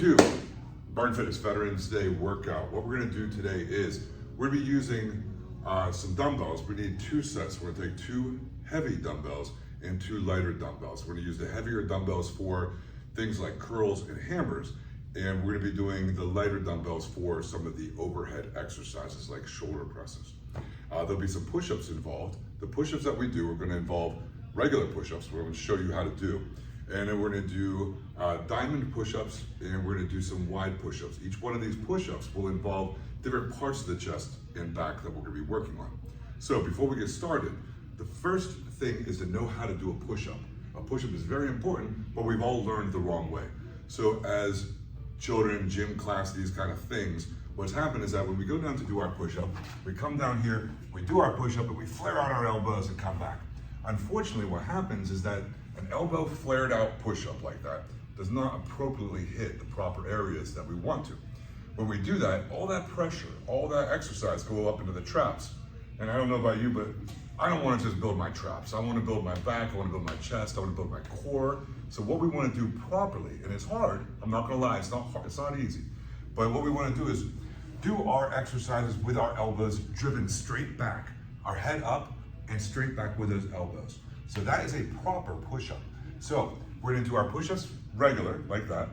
to Barn Fitness Veterans Day workout. What we're gonna do today is we're gonna be using some dumbbells. We need 2 sets. We're gonna take 2 heavy dumbbells and 2 lighter dumbbells. We're gonna use the heavier dumbbells for things like curls and hammers, and we're gonna be doing the lighter dumbbells for some of the overhead exercises like shoulder presses. There'll be some push-ups involved. The push-ups that we do are gonna involve regular push-ups, we're gonna show you how to do. And then we're gonna do diamond push-ups, and we're gonna do some wide push-ups. Each one of these push-ups will involve different parts of the chest and back that we're gonna be working on. So before we get started, the first thing is to know how to do a push-up. A push-up is very important, but we've all learned the wrong way. So as children, gym class, these kind of things, what's happened is that when we go down to do our push-up, we come down here, we do our push-up, and we flare out our elbows and come back. Unfortunately, what happens is that an elbow flared out push-up like that does not appropriately hit the proper areas that we want to. When we do that, all that pressure, all that exercise go up into the traps. And I don't know about you, but I don't want to just build my traps. I want to build my back, I want to build my chest, I want to build my core. So what we want to do properly, and it's hard, I'm not going to lie, it's not hard, it's not easy. But what we want to do is do our exercises with our elbows driven straight back, our head up and straight back with those elbows. So that is a proper push-up. So we're gonna do our push-ups regular, like that.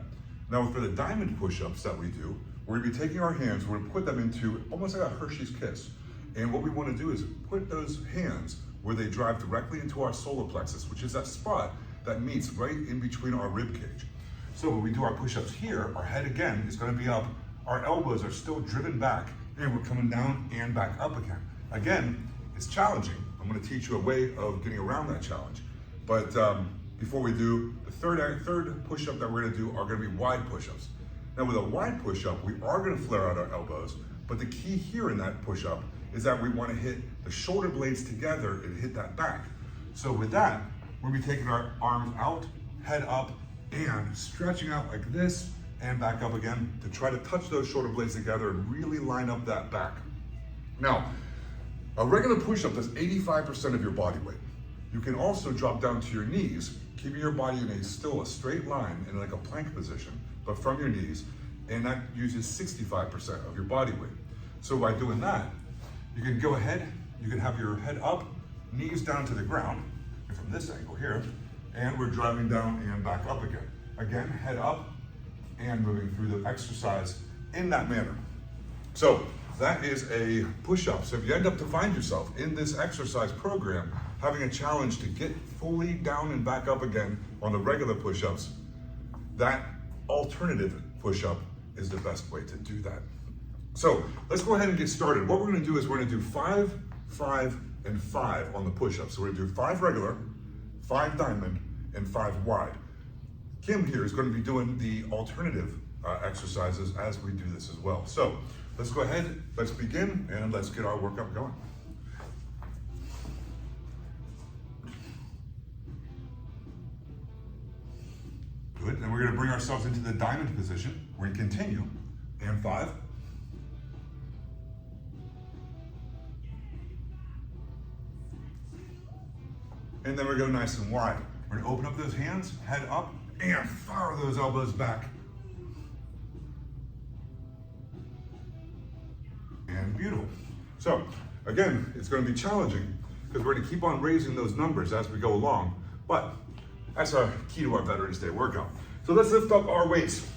Now for the diamond push-ups that we do, we're gonna be taking our hands, we're gonna put them into almost like a Hershey's Kiss. And what we wanna do is put those hands where they drive directly into our solar plexus, which is that spot that meets right in between our rib cage. So when we do our push-ups here, our head again is gonna be up, our elbows are still driven back, and we're coming down and back up again. Again, it's challenging. I'm gonna teach you a way of getting around that challenge. But before we do, the third push-up that we're gonna do are gonna be wide push-ups. Now with a wide push-up, we are gonna flare out our elbows, but the key here in that push-up is that we wanna hit the shoulder blades together and hit that back. So with that, we're gonna be taking our arms out, head up, and stretching out like this, and back up again to try to touch those shoulder blades together and really line up that back. Now, a regular push-up does 85% of your body weight. You can also drop down to your knees, keeping your body in still a straight line in like a plank position, but from your knees, and that uses 65% of your body weight. So by doing that, you can go ahead, you can have your head up, knees down to the ground, and from this angle here, and we're driving down and back up again. Again, head up, and moving through the exercise in that manner. So that is a push-up. So if you end up to find yourself in this exercise program having a challenge to get fully down and back up again on the regular push-ups, that alternative push-up is the best way to do that. So let's go ahead and get started. What we're gonna do is we're gonna do 5, 5, and 5 on the push-ups. So we're gonna do 5 regular, 5 diamond, and 5 wide. Kim here is going to be doing the alternative exercises as we do this as well. So let's go ahead, let's begin, and let's get our workout going. Good, and we're going to bring ourselves into the diamond position. We're going to continue, and 5. And then we're going nice and wide. We're going to open up those hands, head up, and fire those elbows back. And beautiful. So again, it's going to be challenging because we're going to keep on raising those numbers as we go along, but that's our key to our Veterans Day workout. So let's lift up our weights.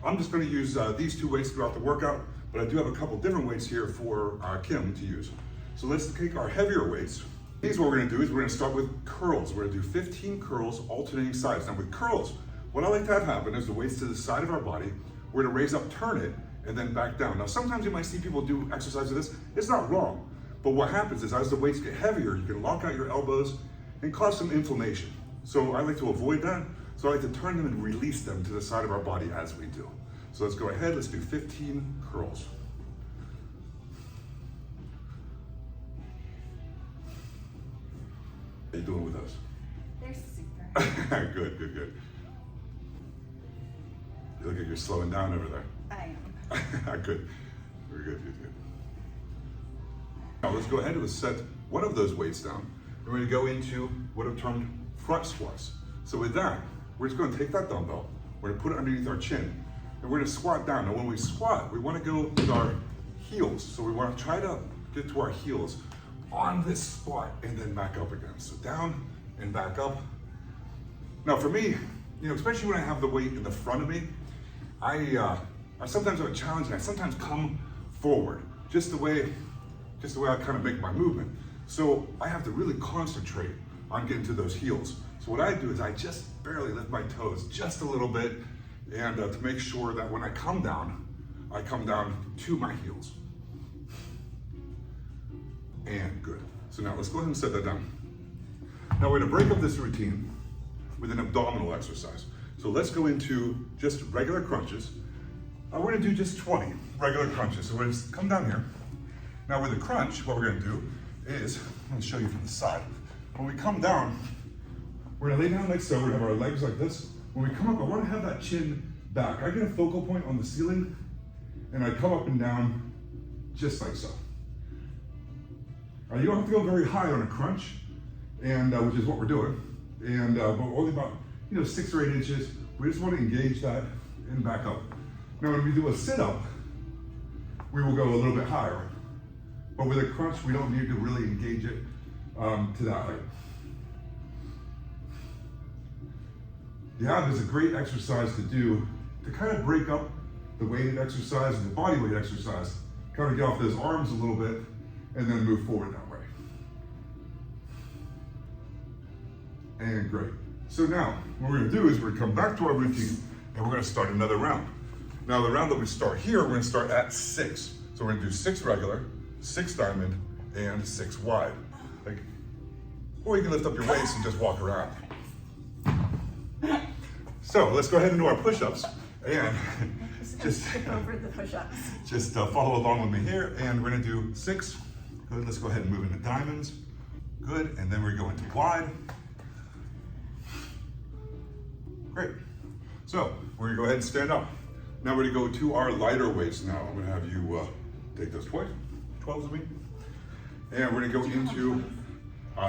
I'm just going to use these 2 weights throughout the workout, but I do have a couple different weights here for Kim to use. So let's take our heavier weights. These, what we're gonna do is we're gonna start with curls. We're gonna do 15 curls, alternating sides. Now with curls, what I like to have happen is the weights to the side of our body, we're gonna raise up, turn it, and then back down. Now sometimes you might see people do exercise of this. It's not wrong, but what happens is as the weights get heavier, you can lock out your elbows and cause some inflammation. So I like to avoid that. So I like to turn them and release them to the side of our body as we do. So let's go ahead, let's do 15 curls. How you doing with those? They're super. Good, good, good. You look like you're slowing down over there. I am. Good. Very good, good, good. Now let's go ahead and set one of those weights down. We're going to go into what are termed front squats. So with that, we're just going to take that dumbbell, we're going to put it underneath our chin, and we're gonna squat down. Now when we squat, we wanna go with our heels. So we wanna try to get to our heels on this squat and then back up again. So down and back up. Now for me, especially when I have the weight in the front of me, I sometimes have a challenge and I sometimes come forward, just the way I kind of make my movement. So I have to really concentrate on getting to those heels. So what I do is I just barely lift my toes just a little bit, and to make sure that when I come down to my heels. And good. So now let's go ahead and set that down. Now we're gonna break up this routine with an abdominal exercise. So let's go into just regular crunches. We're gonna do just 20 regular crunches. So we're gonna come down here. Now with a crunch, what we're gonna do is, I'm gonna show you from the side. When we come down, we're gonna lay down like so. We're gonna have our legs like this. When we come up, I wanna have that chin back. I get a focal point on the ceiling, and I come up and down just like so. You don't have to go very high on a crunch, and which is what we're doing. And but only about 6 or 8 inches. We just want to engage that and back up. Now when we do a sit-up, we will go a little bit higher. But with a crunch, we don't need to really engage it to that height. The ab is a great exercise to do to kind of break up the weighted exercise and the body weight exercise. Kind of get off those arms a little bit and then move forward that way. And great. So now, what we're gonna do is we're gonna come back to our routine and we're gonna start another round. Now the round that we start here, we're gonna start at 6. So we're gonna do 6 regular, 6 diamond, and 6 wide. Or you can lift up your waist and just walk around. So let's go ahead and do our push-ups. And just skip over the push-ups. Just follow along with me here, and we're gonna do 6. Good, let's go ahead and move into diamonds. Good, and then we go into wide. Great. So we're gonna go ahead and stand up. Now we're gonna go to our lighter weights now. I'm gonna have you take those 12s with me. And we're gonna go into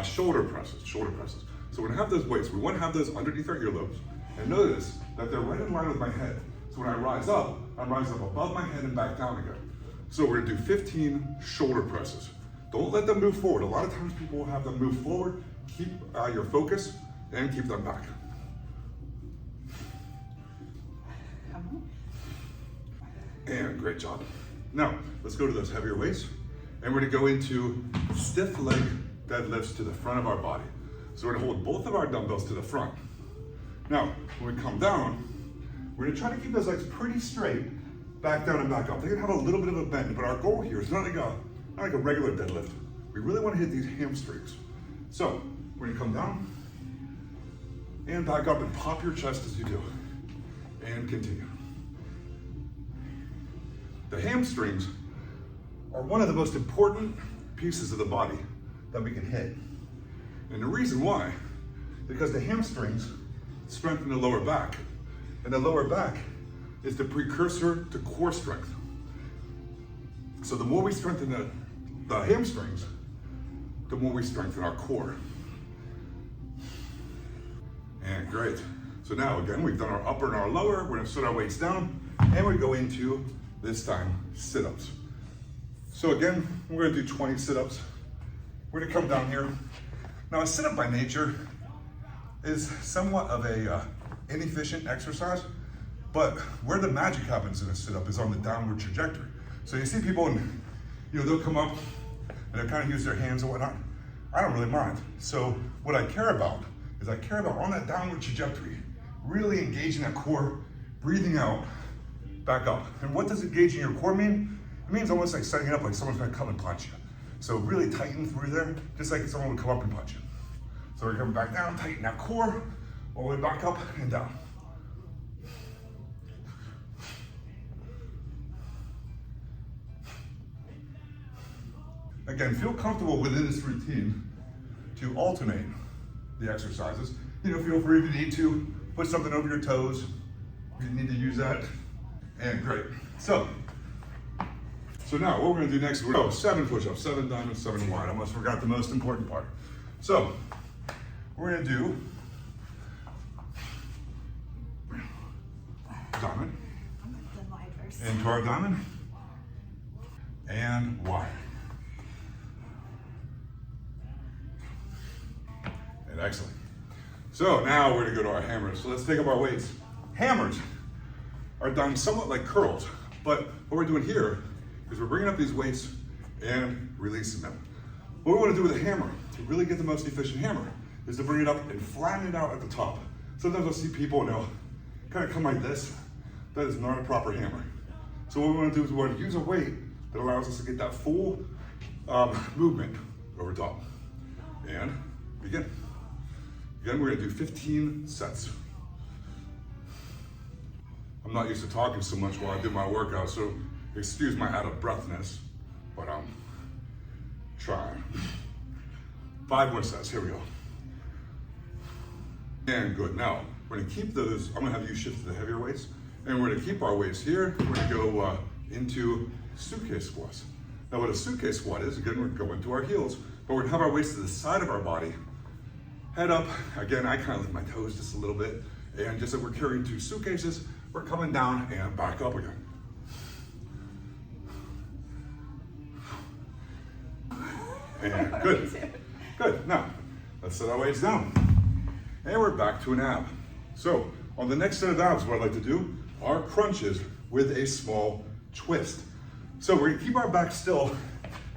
shoulder presses. So we're gonna have those weights. We wanna have those underneath our earlobes. And notice that they're right in line with my head. So when I rise up above my head and back down again. So we're gonna do 15 shoulder presses. Don't let them move forward. A lot of times people will have them move forward. Keep your focus and keep them back. And great job. Now, let's go to those heavier weights. And we're gonna go into stiff leg deadlifts to the front of our body. So we're gonna hold both of our dumbbells to the front. Now, when we come down, we're gonna try to keep those legs pretty straight, back down and back up. They're gonna have a little bit of a bend, but our goal here is not like a regular deadlift. We really wanna hit these hamstrings. So, we're gonna come down and back up and pop your chest as you do. And continue. The hamstrings are one of the most important pieces of the body that we can hit. And the reason why, because the hamstrings strengthen the lower back. And the lower back is the precursor to core strength. So the more we strengthen the hamstrings, the more we strengthen our core. And great. So now again, we've done our upper and our lower. We're gonna set our weights down and we go into, this time, sit-ups. So again, we're gonna do 20 sit-ups. We're gonna come down here. Now a sit-up by nature is somewhat of a inefficient exercise, but where the magic happens in a sit-up is on the downward trajectory. So you see people and they'll come up and they'll kind of use their hands and whatnot. I don't really mind. So what I care about is on that downward trajectory, really engaging that core, breathing out, back up. And what does engaging your core mean? It means almost like setting it up like someone's gonna come and punch you. So really tighten through there, just like someone would come up and punch you. So we're coming back down, tighten that core, all the way back up and down. Again, feel comfortable within this routine to alternate the exercises. Feel free if you need to put something over your toes. You need to use that, and great. So now what we're gonna do next, 7 push-ups, 7 diamonds, 7 wide. I almost forgot the most important part. So we're gonna do diamond, into our diamond, and wide. And excellent. So now we're gonna go to our hammers. So let's take up our weights. Hammers are done somewhat like curls, but what we're doing here is we're bringing up these weights and releasing them. What we want to do with a hammer, to really get the most efficient hammer, is to bring it up and flatten it out at the top. Sometimes I'll see people and they'll kind of come like this. That is not a proper hammer. So what we want to do is we want to use a weight that allows us to get that full movement over top. And begin. Again, we're going to do 15 sets. I'm not used to talking so much while I do my workout, so excuse my out of breathness, but I'm trying. 5 more sets, here we go. And good, now we're gonna keep those, I'm gonna have you shift to the heavier weights, and we're gonna keep our weights here. We're gonna go into suitcase squats. Now what a suitcase squat is, again, we're going to our heels, but we're gonna have our weights to the side of our body, head up. Again, I kind of lift my toes just a little bit, and just like we're carrying 2 suitcases, we're coming down and back up again. And good, good. Now, let's set our weights down. And we're back to an ab. So, on the next set of abs, what I'd like to do are crunches with a small twist. So we're gonna keep our back still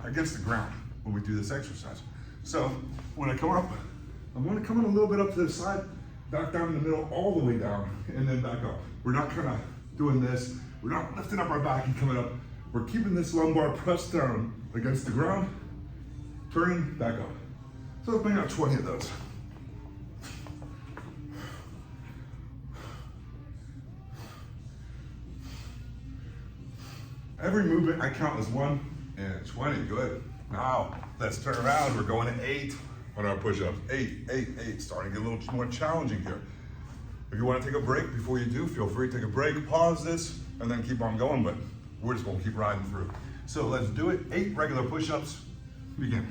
against the ground when we do this exercise. So, when I come up, I'm gonna come in a little bit up to the side, back down in the middle, all the way down, and then back up. We're not kind of doing this. We're not lifting up our back and coming up. We're keeping this lumbar pressed down against the ground, turning back up. So let's bring out 20 of those. Every movement I count as 1 and 20, good. Now, let's turn around. We're going to 8 on our push-ups. 8, 8, 8, starting to get a little more challenging here. If you want to take a break before you do, feel free to take a break, pause this, and then keep on going, but we're just gonna keep riding through. So let's do it, 8 regular push-ups, begin.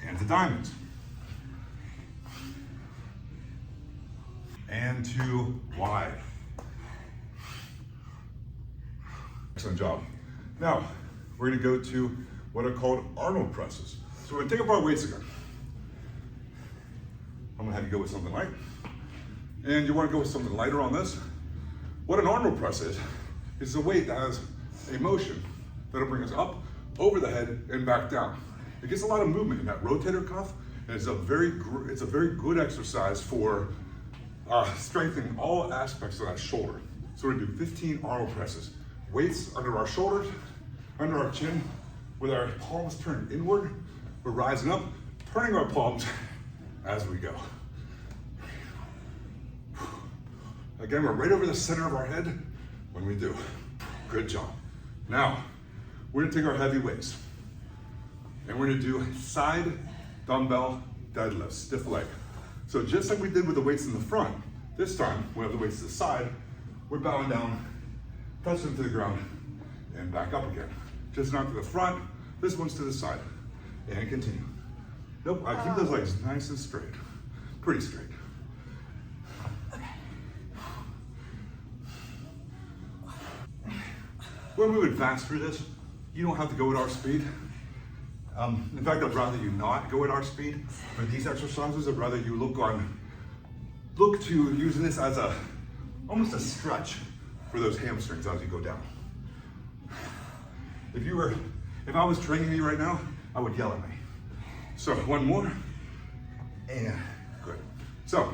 And to diamonds. And to wide. Excellent job. Now, we're gonna go to what are called Arnold presses. So we're gonna take up our weights again. I'm gonna have you go with something light. And you wanna go with something lighter on this. What an Arnold press is a weight that has a motion that'll bring us up, over the head, and back down. It gets a lot of movement in that rotator cuff, and it's a very good exercise for strengthening all aspects of that shoulder. So we're gonna do 15 Arnold presses. Weights under our shoulders, under our chin, with our palms turned inward. We're rising up, turning our palms as we go. Again, we're right over the center of our head when we do. Good job. Now, we're gonna take our heavy weights and we're gonna do side dumbbell deadlifts, stiff leg. So just like we did with the weights in the front, this time we have the weights to the side, we're bowing down, touch them to the ground, and back up again. Just not to the front, this one's to the side, and continue. Nope, I keep those legs nice and straight, pretty straight. We're moving fast through this. You don't have to go at our speed. In fact, I'd rather you not go at our speed. For these exercises, I'd rather you look to using this as almost a stretch for those hamstrings as you go down. If I was training you right now, I would yell at me. So one more, and good. So,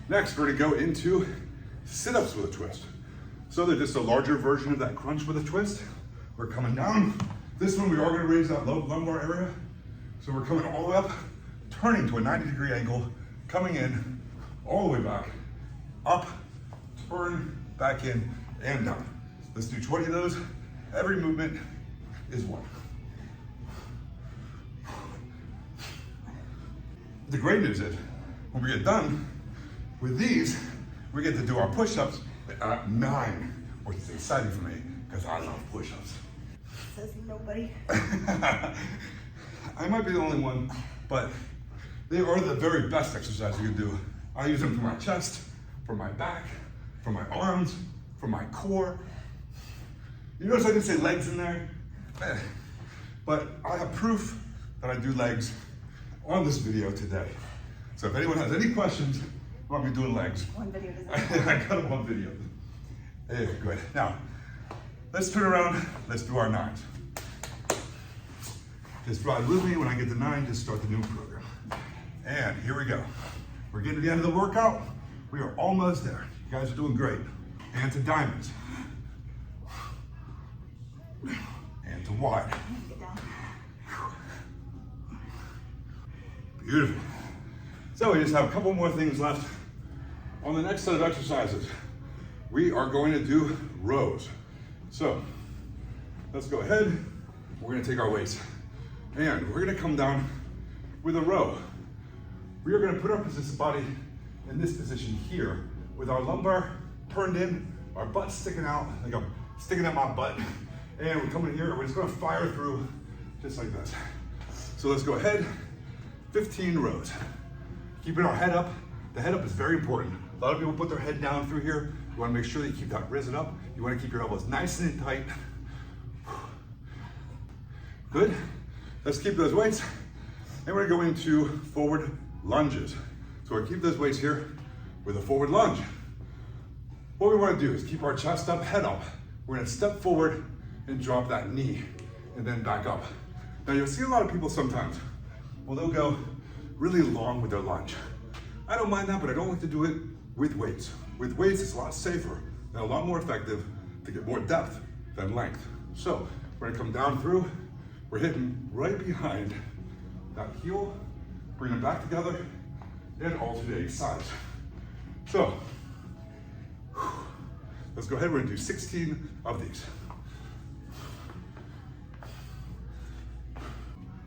next we're gonna go into sit-ups with a twist. So they're just a larger version of that crunch with a twist. We're coming down. This one we are gonna raise that low lumbar area. So we're coming all the way up, turning to a 90-degree angle, coming in, all the way back, up, turn, back in, and down. Let's do 20 of those. Every movement is 1. The great news is, when we get done with these, we get to do our push-ups at 9, which is exciting for me, because I love push-ups. Says nobody. I might be the only one but they are the very best exercise you can do. I use them for my chest, for my back, for my arms, for my core. You notice I didn't say legs in there? But I have proof that I do legs on this video today. So if anyone has any questions about me doing legs, One video doesn't I got them on video. Hey, good. Now, let's turn around, let's do our 9s. Just ride with me. When I get to 9, just start the new program. And here we go. We're getting to the end of the workout. We are almost there. You guys are doing great. And to diamonds. And to wide. Get down. Beautiful. So we just have a couple more things left. On the next set of exercises, we are going to do rows. So let's go ahead. We're gonna take our weights and we're gonna come down with a row. We are gonna put our body in this position here with our lumbar turned in, our butt sticking out, like I'm sticking out my butt. And we're coming here and we're just gonna fire through just like this. So let's go ahead, 15 rows. Keeping our head up. The head up is very important. A lot of people put their head down through here. You wanna make sure that you keep that risen up. You wanna keep your elbows nice and tight. Good. Let's keep those weights. And we're gonna go into forward lunges. So we'll keep those weights here with a forward lunge. What we wanna do is keep our chest up, head up. We're gonna step forward and drop that knee and then back up. Now you'll see a lot of people sometimes, well, they'll go really long with their lunge. I don't mind that, but I don't like to do it with weights. With weights, it's a lot safer and a lot more effective to get more depth than length. So we're gonna come down through, we're hitting right behind that heel, bring them back together, and alternating sides. So, let's go ahead, we're gonna do 16 of these.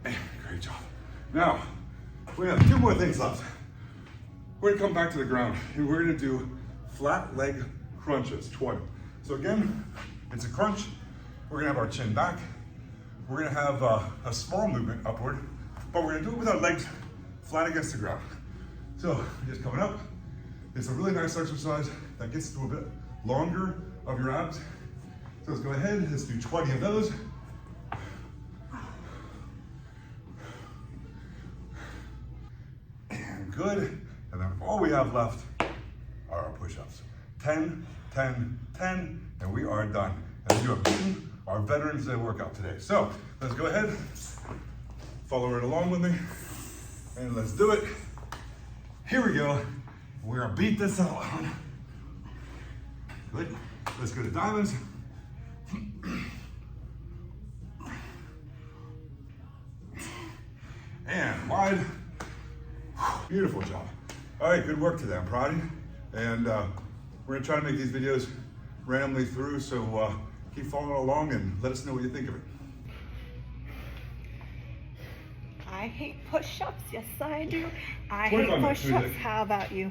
Great job. Now, we have 2 more things left. We're gonna come back to the ground and we're gonna do flat leg crunches, 20. So again, it's a crunch. We're gonna have our chin back. We're gonna have a small movement upward, but we're gonna do it with our legs flat against the ground. So just coming up. It's a really nice exercise that gets to a bit longer of your abs. So let's go ahead, let's do 20 of those. And good. And then all we have left are our push-ups. 10, 10, 10, and we are done. And you have beaten our Veterans Day workout today. So let's go ahead, follow right along with me, and let's do it. Here we go. We're gonna beat this out. Good. Let's go to diamonds. And wide. Beautiful job. All right, good work today. I'm proud of you. And we're gonna try to make these videos randomly through, so keep following along and let us know what you think of it. I hate push-ups, yes I do. I 25 hate minutes, push-ups, music. how about you?